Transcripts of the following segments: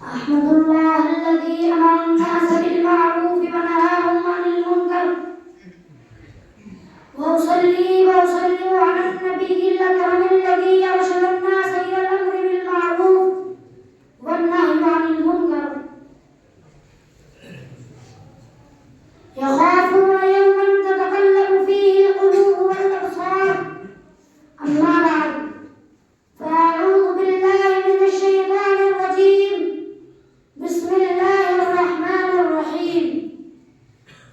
أحمد الله الذي أمر الناس بالمعروف ونهاهم عن المنكر، وأصلي وأسلم على النبي الأكرم الذي أرشد الناس إلى الأمر بالمعروف والنهي عن المنكر، يخافون يوما تتقلب فيه القلوب والأبصار. أما بعد، فأعوذ بالله من الشيطان الرجيم. بسم الله الرحمن الرحيم.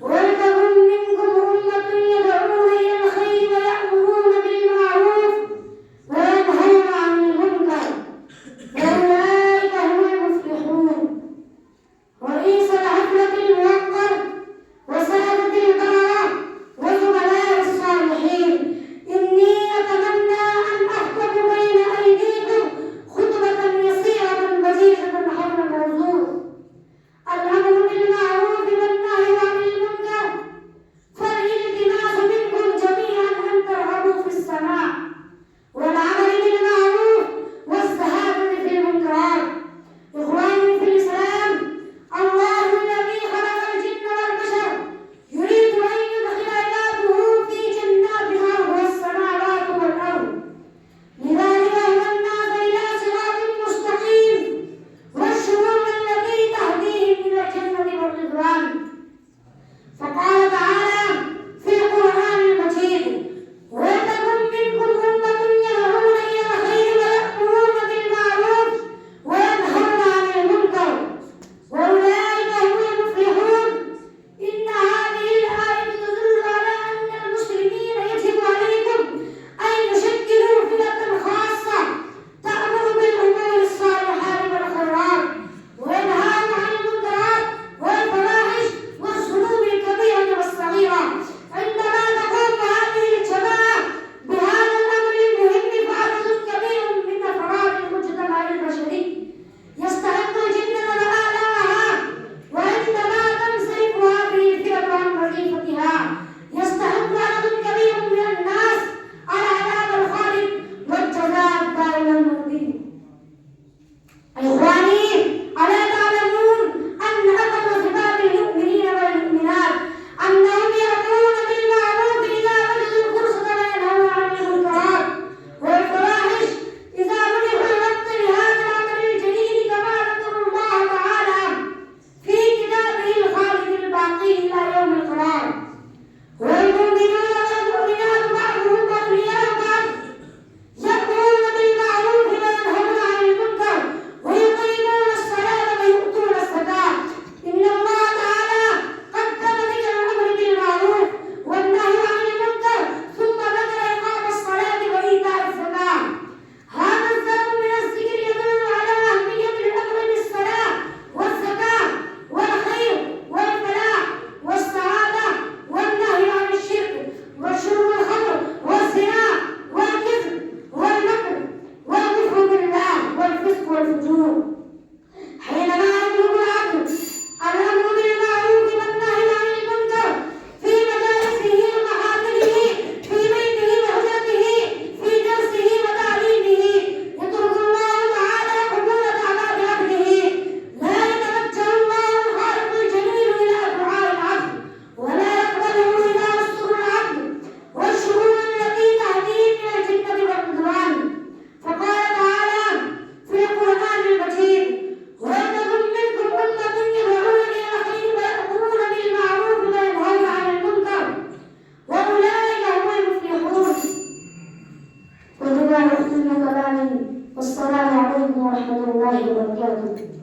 ولتكن منكم أمة يدعون إلى الخير ويأمرون بالمعروف وينهون عن المنكر، وأولئك هم المفلحون. رئيس الحفلة الموقر وسادة البررة وزملاء الصالحين، إني أتمنى أن أخطب بين أيديكم خطبة يسيرة بسيطة حول موضوع الأمر بالمعروف والنهي عن المنكر، فالالتماس منكم جميعا أن ترغبوا في السماع والعمل بالمعروف والزهادة في المنكرات. إخواني في الإسلام، الله الذي خلق الجن والبشر يريد أن يدخل عباده في جنات عرضها السماوات والأرض، لذلك هدى الناس إلى صراط مستقيم والشرور التي تهديهم إلى الجنة والرضوان. فقال تعالى في القرآن المجيد: ولتكن منكم أمة يدعون إلى الخير ويأمرون بالمعروف وينهون عن المنكر، وأولئك هم المفلحون. إن هذه الآية تدل على أن المسلمين يجب عليهم أن يشكلوا فئة خاصة تأمر بالأمور الصالحات والخيرات وينهى عن المنكرات والفواحش والذنوب الكبيرة والصغيرة. عندما تقوم هذه الجماعة بهذا الأمر المهم، فعدد كبير من أفراد المجتمع البشري يستحق الجنة وآلاءها، وعندما تنصرف هذه الفئة عن وظيفتها يستحق عدد كبير من الناس العذاب الخالد والجزاء الدائم المقيم. إخواني، ألا تعلمون أن أحد صفات المؤمنين والمؤمنات أنهم يأمرون بالمعروف إذا وجدوا الفرصة وينهون عن المنكرات والفواحش إذا منحوا الوقت لهذا العمل الجليل، كما ذكر الله تعالى في كتابه الخالد الباقي إلى يوم القرار. والمؤمنون والمؤمنات بعضهم أولياء بعض، يأمرون بالمعروف وينهون عن المنكر ويقيمون الصلاة ويؤتون الزكاة. إن الله تعالى قدم ذكر الأمر بالمعروف والنهي عن المنكر ثم ذكر إقام الصلاة وإيتاء الزكاة. هذا الزمن من الذكر يدل على أهمية الأمر بالصلاة والزكاة والخير والفلاح والسعادة، والنهي عن الشرك وشرب الخمر والزنا والكذب والمكر والكفر بالله والفسق والفجور. حينما يطلب العبد الأمر بالمعروف والنهي عن المنكر في مجالسه ومحافله، في بيته وحجته، في درسه وتعليمه، يترك الله تعالى قبول دعوات عبده. لا يتوجه الله الخالق الجليل إلى دعاء العبد ولا يقبله إلى نصر العبد والشرور التي تهديه إلى الجنة والرضوان. فقال تعالى في القرآن المجيد: ولتكن منكم أمة يدعون إلى الخير ويأمرون بالمعروف وينهون عن المنكر، وأولئك هم المفلحون. وبما يختم كلامي، والسلام عليكم ورحمة الله وبركاته.